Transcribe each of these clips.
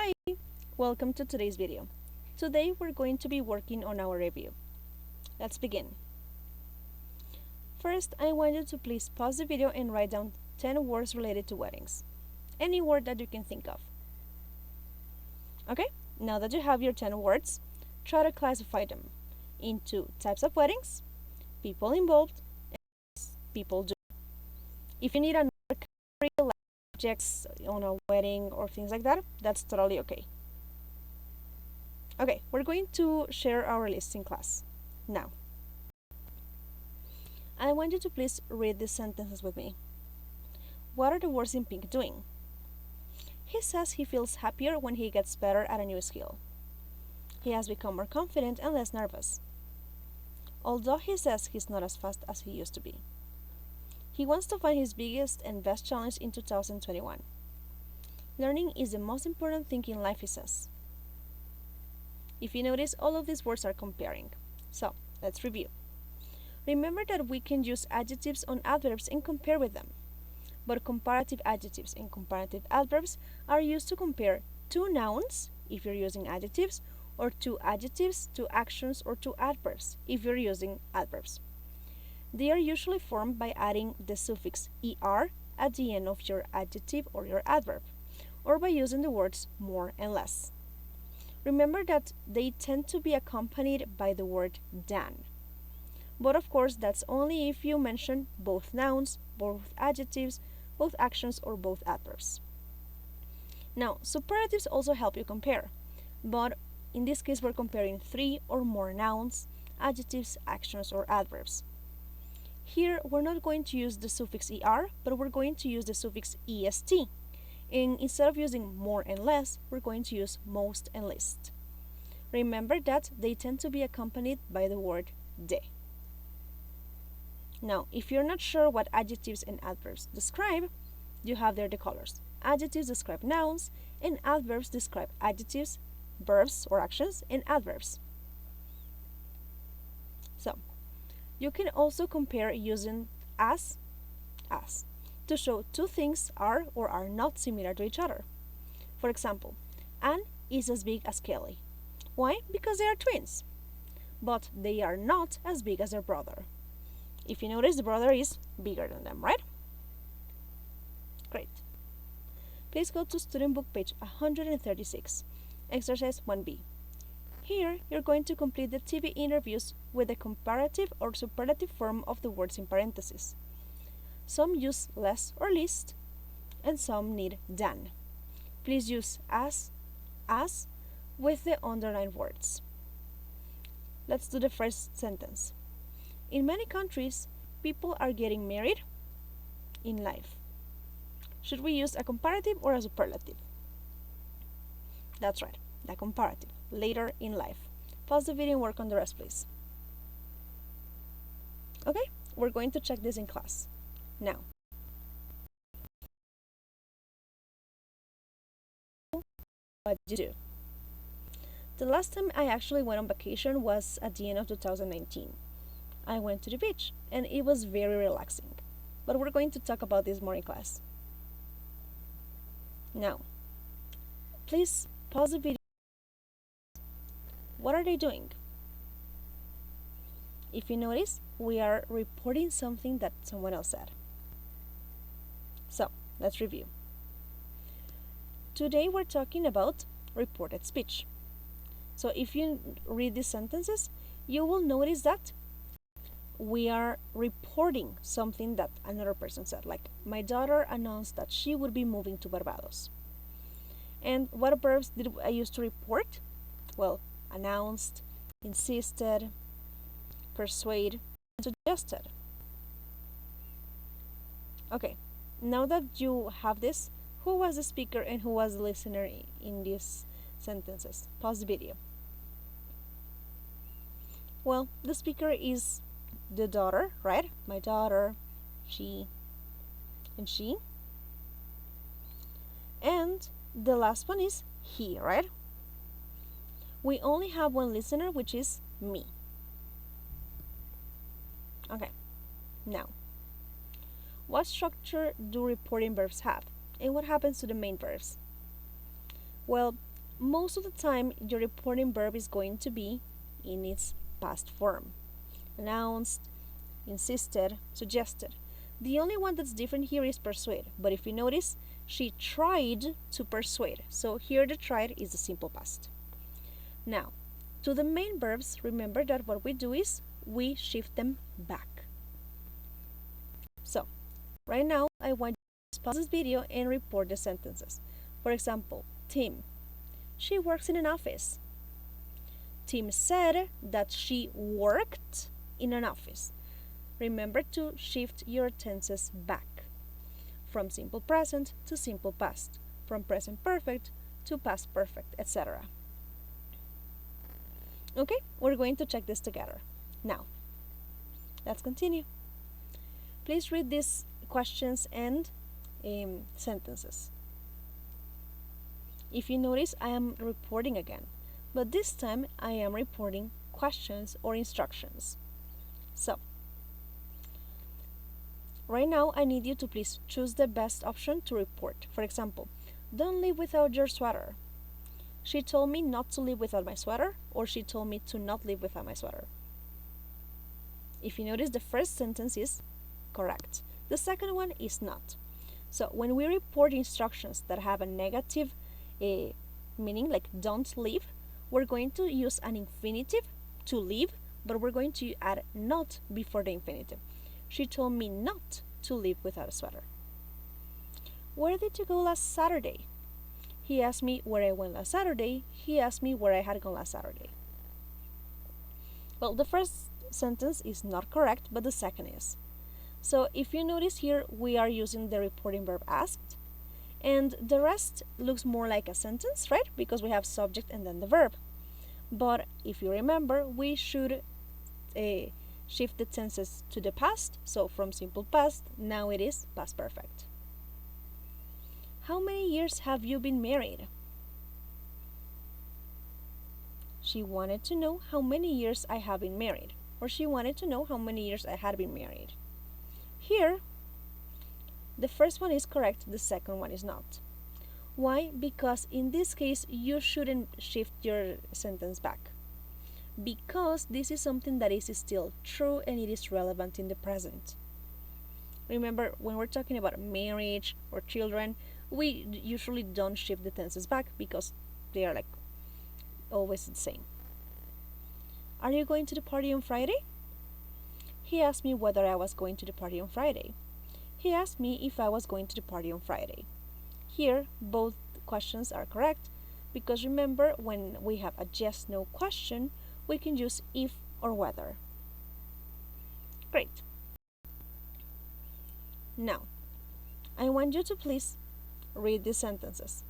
Hi, welcome to today's video. Today we're going to be working on our review. Let's begin. First, I want you to please pause the video and write down 10 words related to weddings. Any word that you can think of. Okay, now that you have your 10 words, try to classify them into types of weddings, people involved, and people do. If you need another category like objects on a wedding or things like that, that's totally okay. Okay, we're going to share our list in class. Now, I want you to please read these sentences with me. What are the words in pink doing? He says he feels happier when he gets better at a new skill. He has become more confident and less nervous. Although he says he's not as fast as he used to be. He wants to find his biggest and best challenge in 2021. Learning is the most important thing in life, he says. If you notice, all of these words are comparing. So, let's review. Remember that we can use adjectives on adverbs and compare with them. But comparative adjectives and comparative adverbs are used to compare two nouns, if you're using adjectives, or two adjectives, two actions, or two adverbs, if you're using adverbs. They are usually formed by adding the suffix er at the end of your adjective or your adverb, or by using the words more and less. Remember that they tend to be accompanied by the word than. But of course, that's only if you mention both nouns, both adjectives, both actions, or both adverbs. Now, superlatives also help you compare, but in this case we're comparing 3 or more nouns, adjectives, actions, or adverbs. Here, we're not going to use the suffix er, but we're going to use the suffix est. And instead of using more and less, we're going to use most and least. Remember that they tend to be accompanied by the word de. Now, if you're not sure what adjectives and adverbs describe, you have there the colors. Adjectives describe nouns, and adverbs describe adjectives, verbs or actions, and adverbs. So, you can also compare using as to show two things are or are not similar to each other. For example, Anne is as big as Kelly. Why? Because they are twins. But they are not as big as their brother. If you notice, the brother is bigger than them, right? Great. Please go to student book page 136, exercise 1B. Here, you're going to complete the TV interviews with the comparative or superlative form of the words in parentheses. Some use less or least, and some need than. Please use as with the underlined words. Let's do the first sentence. In many countries, people are getting married in life. Should we use a comparative or a superlative? That's right, the comparative, later in life. Pause the video and work on the rest, please. Okay, we're going to check this in class. Now, what did you do? The last time I actually went on vacation was at the end of 2019. I went to the beach and it was very relaxing. But we're going to talk about this more in class. Now, please pause the video. What are they doing? If you notice, we are reporting something that someone else said. So, let's review. Today we're talking about reported speech. So if you read these sentences, you will notice that we are reporting something that another person said. Like, my daughter announced that she would be moving to Barbados. And what verbs did I use to report? Well, announced, insisted, persuade, and suggested. Okay, now that you have this, who was the speaker and who was the listener in these sentences? Pause the video. Well, the speaker is the daughter, right? My daughter, she, and she. And the last one is he, right? We only have one listener, which is me. Okay, now, what structure do reporting verbs have? And what happens to the main verbs? Well, most of the time your reporting verb is going to be in its past form. Announced, insisted, suggested. The only one that's different here is persuade, but if you notice, she tried to persuade. So here the tried is the simple past. Now, to the main verbs, remember that what we do is we shift them back. So, right now I want you to pause this video and report the sentences. For example, Tim. She works in an office. Tim said that she worked in an office. Remember to shift your tenses back from simple present to simple past, from present perfect to past perfect, etc. Okay, we're going to check this together. Now, let's continue. Please read these questions and sentences. If you notice, I am reporting again, but this time I am reporting questions or instructions. So, right now I need you to please choose the best option to report. For example, don't leave without your sweater. She told me not to leave without my sweater, or she told me to not leave without my sweater. If you notice, the first sentence is correct. The second one is not. So when we report instructions that have a negative meaning, like don't leave, we're going to use an infinitive to leave, but we're going to add not before the infinitive. She told me not to leave without a sweater. Where did you go last Saturday? He asked me where I went last Saturday. He asked me where I had gone last Saturday. Well, the first sentence is not correct, but the second is. So if you notice here, we are using the reporting verb asked, and the rest looks more like a sentence, right? Because we have subject and then the verb. But if you remember, we should shift the tenses to the past. So from simple past, now it is past perfect. How many years have you been married? She wanted to know how many years I have been married, or she wanted to know how many years I had been married. Here, the first one is correct, the second one is not. Why? Because in this case, you shouldn't shift your sentence back. Because this is something that is still true and it is relevant in the present. Remember, when we're talking about marriage or children, we usually don't shift the tenses back because they are like always the same. Are you going to the party on Friday? He asked me whether I was going to the party on Friday. He asked me if I was going to the party on Friday. Here, both questions are correct because remember, when we have a yes/no question, we can use if or whether. Great. Now, I want you to please read these sentences.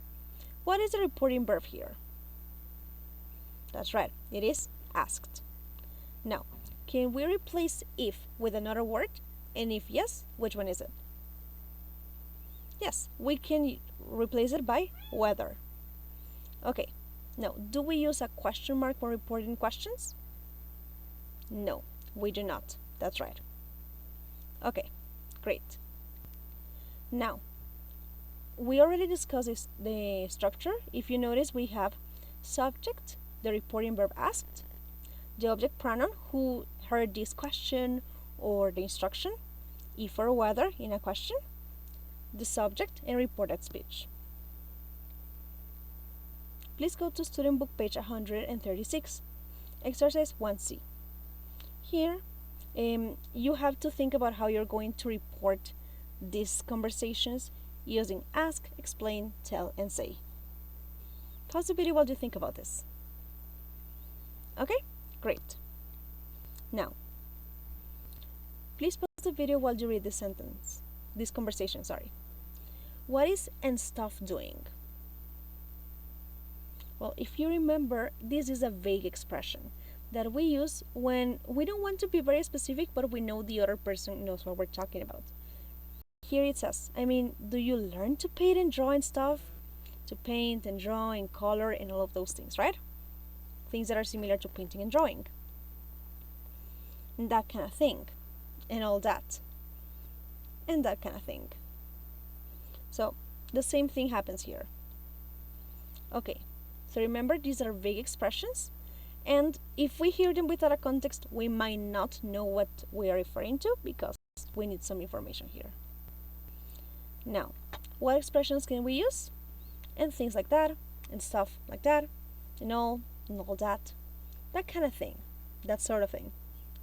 What is the reporting verb here? That's right, it is asked. Now, can we replace if with another word? And if yes, which one is it? Yes, we can replace it by whether. Okay, now, do we use a question mark when reporting questions? No, we do not. That's right. Okay, great. Now, we already discussed the structure. If you notice, we have subject, the reporting verb asked, the object pronoun who heard this question or the instruction, if or whether in a question, the subject, and reported speech. Please go to student book page 136, exercise 1C. Here, you have to think about how you're going to report these conversations using ask, explain, tell, and say. Pause the video while you think about this. Okay, great. Now, please pause the video while you read this conversation, sorry. What is and stuff doing? Well, if you remember, this is a vague expression that we use when we don't want to be very specific, but we know the other person knows what we're talking about. Here it says, do you learn to paint and draw and stuff? To paint and draw and color and all of those things, right? Things that are similar to painting and drawing. And that kind of thing. And all that. And that kind of thing. So, the same thing happens here. Okay, So remember, these are vague expressions, and if we hear them without a context, we might not know what we are referring to because we need some information here. Now, what expressions can we use? And things like that, and stuff like that, and all that kind of thing, that sort of thing,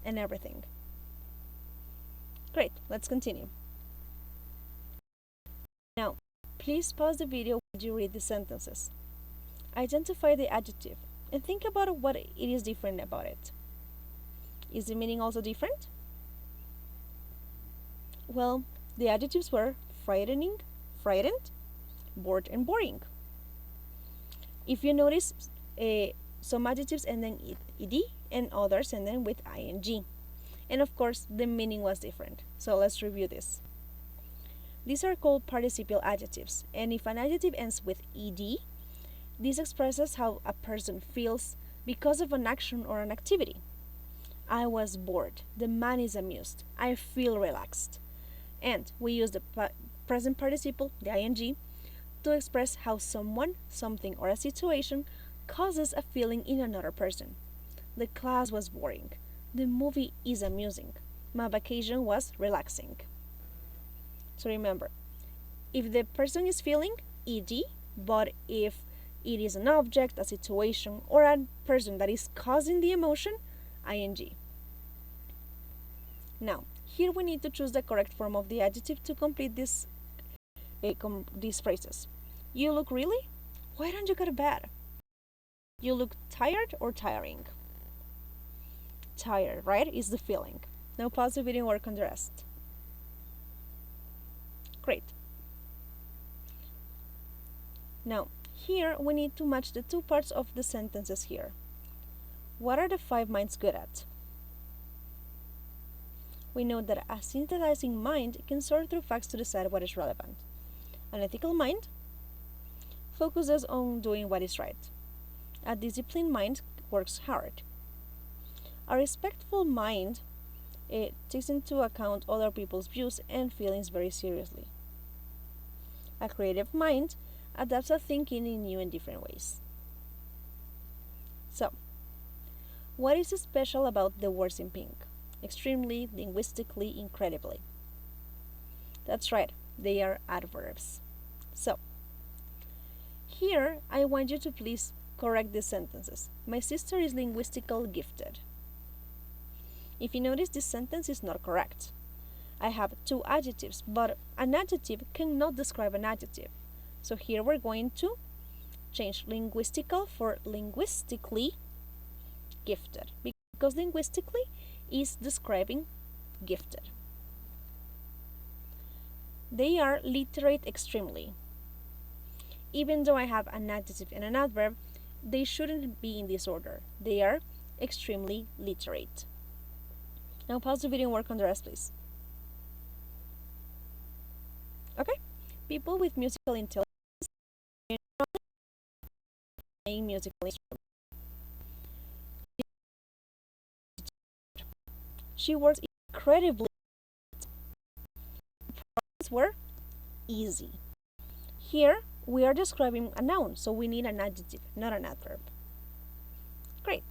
and everything. Great, let's continue. Now, please pause the video while you read the sentences. Identify the adjective and think about what it is different about it. Is the meaning also different? Well, the adjectives were frightening, frightened, bored, and boring. If you notice, some adjectives end in ed and others end in with ing. And of course, the meaning was different. So let's review this. These are called participial adjectives, and if an adjective ends with ed, this expresses how a person feels because of an action or an activity. I was bored. The man is amused. I feel relaxed. And we use the present participle, the ing, to express how someone, something, or a situation causes a feeling in another person. The class was boring. The movie is amusing. My vacation was relaxing. So remember, if the person is feeling, ed, but if it is an object, a situation, or a person that is causing the emotion, ing. Now, here we need to choose the correct form of the adjective to complete these phrases. You look really? Why don't you go to bed? You look tired or tiring? Tired, right, is the feeling. Now pause the video and work on the rest. Great. Now, here we need to match the two parts of the sentences here. What are the 5 minds good at? We know that a synthesizing mind can sort through facts to decide what is relevant. An ethical mind focuses on doing what is right. A disciplined mind works hard. A respectful mind takes into account other people's views and feelings very seriously. A creative mind adapts our thinking in new and different ways. So, what is special about the words in pink? Extremely, linguistically, incredibly. That's right, they are adverbs. So, here I want you to please correct these sentences. My sister is linguistically gifted. If you notice, this sentence is not correct. I have 2 adjectives, but an adjective cannot describe an adjective. So here we're going to change linguistical for linguistically gifted, because linguistically is describing gifted. They are literate extremely. Even though I have an adjective and an adverb, they shouldn't be in this order. They are extremely literate. Now pause the video and work on the rest, please. Okay? People with musical intelligence playing musical instruments. She works incredibly. Problems were easy. Here we are describing a noun, so we need an adjective, not an adverb. Great.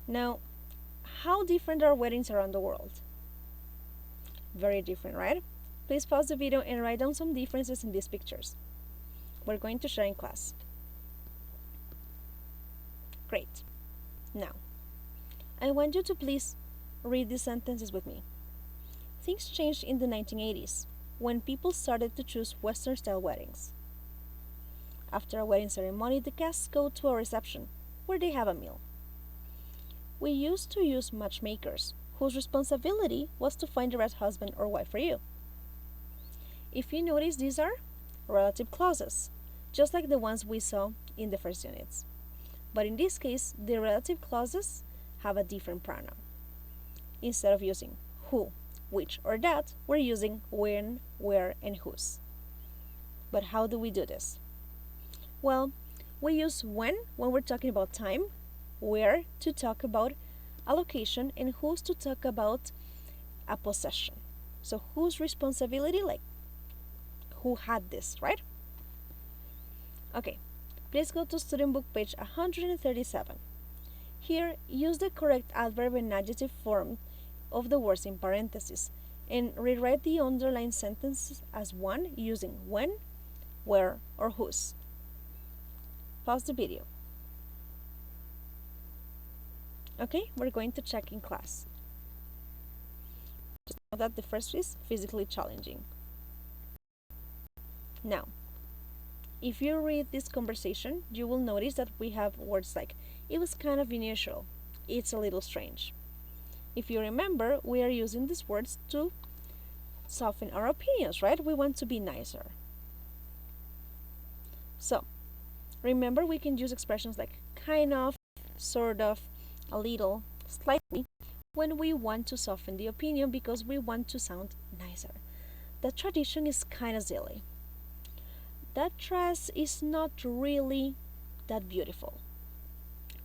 Now, how different are weddings around the world? Very different, right? Please pause the video and write down some differences in these pictures. We're going to share in class. Great. Now, I want you to please read these sentences with me. Things changed in the 1980s when people started to choose Western-style weddings. After a wedding ceremony, the guests go to a reception where they have a meal. We used to use matchmakers, whose responsibility was to find the right husband or wife for you. If you notice, these are relative clauses, just like the ones we saw in the first units. But in this case, the relative clauses have a different pronoun. Instead of using who, which, or that, we're using when, where, and whose. But how do we do this? Well, we use when we're talking about time, where to talk about a location, and whose to talk about a possession. So whose responsibility, like who had this, right? Okay, Please go to student book page 137. Here, use the correct adverb and adjective form of the words in parentheses and rewrite the underlined sentences as one using when, where, or whose. Pause the video. Okay, we're going to check in class. Just know that the first is physically challenging. Now, if you read this conversation, you will notice that we have words like, it was kind of unusual, it's a little strange. If you remember, we are using these words to soften our opinions, right? We want to be nicer. So, remember we can use expressions like kind of, sort of, a little, slightly, when we want to soften the opinion because we want to sound nicer. The tradition is kind of silly. That dress is not really that beautiful,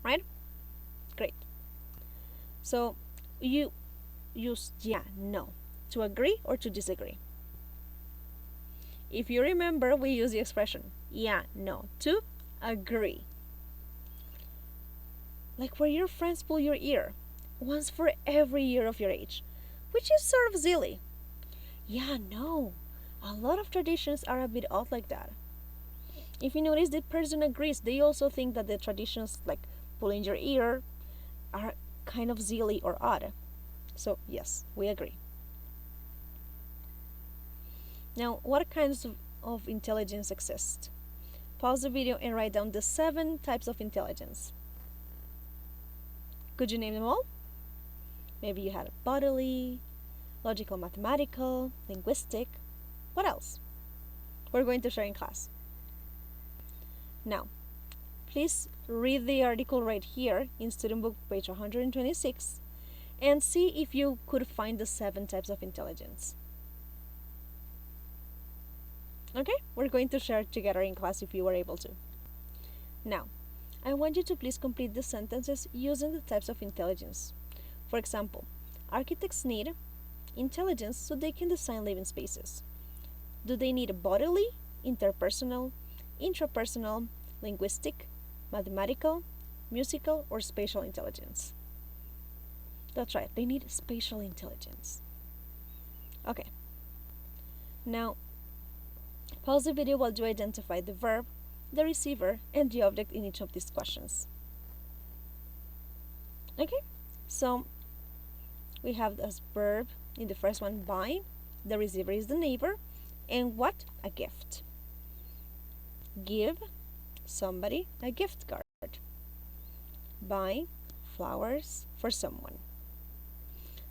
right? Great. So you use yeah, no to agree or to disagree. If you remember, we use the expression yeah, no to agree. Like where your friends pull your ear once for every year of your age, which is sort of silly. Yeah, no. A lot of traditions are a bit odd like that. If you notice, the person agrees. They also think that the traditions like pulling your ear are kind of silly or odd. So, yes, we agree. Now, what kinds of intelligence exist? Pause the video and write down the 7 types of intelligence. Could you name them all? Maybe you had bodily, logical, mathematical, linguistic. What else? We're going to share in class. Now, please read the article right here in student book page 126 and see if you could find the 7 types of intelligence. Okay, we're going to share together in class if you were able to. Now, I want you to please complete the sentences using the types of intelligence. For example, architects need intelligence so they can design living spaces. Do they need bodily, interpersonal, intrapersonal, linguistic, mathematical, musical, or spatial intelligence? That's right, they need spatial intelligence. Okay. Now, pause the video while you identify the verb, the receiver, and the object in each of these questions. Okay, so we have as verb in the first one, buy. The receiver is the neighbor. And what? A gift. Give somebody a gift card. Buy flowers for someone.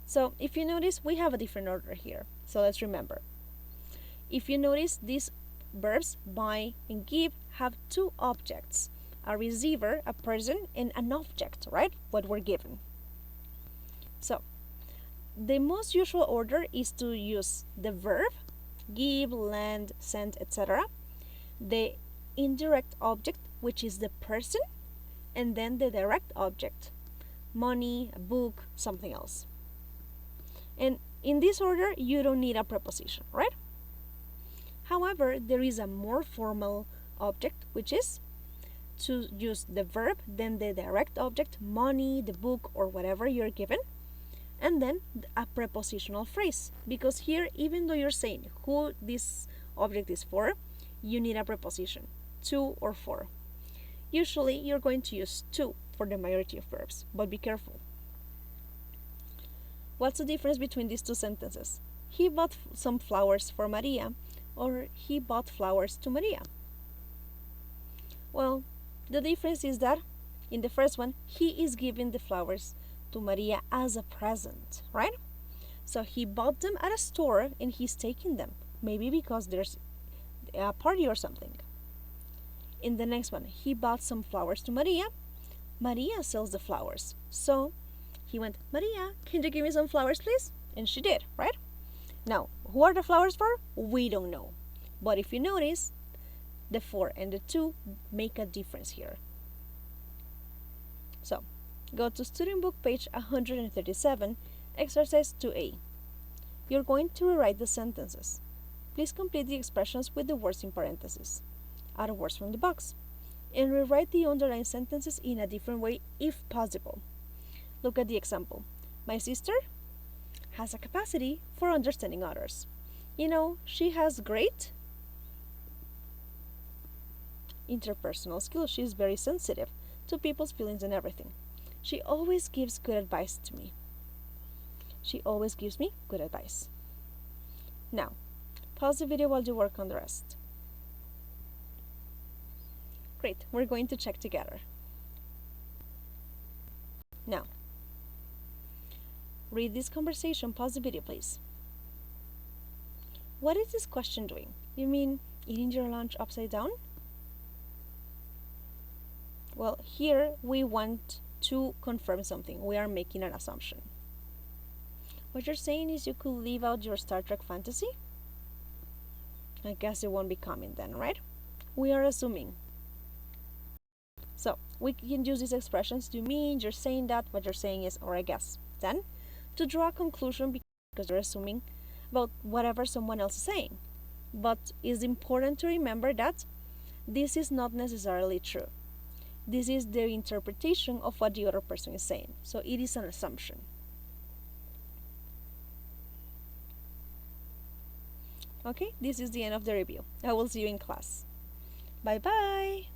So if you notice, we have a different order here. So let's remember. If you notice, these verbs buy and give have 2 objects. A receiver, a person, and an object, right? What we're given. So the most usual order is to use the verb, give, lend, send, etc. The indirect object, which is the person, and then the direct object, money, a book, something else. And in this order, you don't need a preposition, right? However, there is a more formal object, which is to use the verb, then the direct object, money, the book, or whatever you're given, and then a prepositional phrase. Because here, even though you're saying who this object is for, you need a preposition, to or for. Usually, you're going to use to for the majority of verbs, but be careful. What's the difference between these 2 sentences? He bought some flowers for Maria, or he bought flowers to Maria. Well, the difference is that in the first one, he is giving the flowers to Maria as a present, right? So he bought them at a store and he's taking them, maybe because there's a party or something. In the next one, he bought some flowers to Maria. Maria sells the flowers. So he went, Maria, can you give me some flowers, please? And she did, right? Now, who are the flowers for? We don't know. But if you notice, the 4 and the 2 make a difference here. So, go to student book page 137, exercise 2A. You're going to rewrite the sentences. Please complete the expressions with the words in parentheses. Add words from the box. and rewrite the underlying sentences in a different way if possible. Look at the example. My sister has a capacity for understanding others. She has great interpersonal skills. She's very sensitive to people's feelings and everything. She always gives good advice to me. She always gives me good advice. Now, pause the video while you work on the rest. Great, we're going to check together. Now, read this conversation, pause the video please. What is this question doing? You mean eating your lunch upside down? Well, here we want to confirm something. We are making an assumption. What you're saying is you could leave out your Star Trek fantasy? I guess it won't be coming then, right? We are assuming. So, we can use these expressions to mean you're saying that, what you're saying is, or I guess. Then, to draw a conclusion because you're assuming about whatever someone else is saying. But it's important to remember that this is not necessarily true. This is their interpretation of what the other person is saying. So it is an assumption. Okay, this is the end of the review. I will see you in class. Bye bye!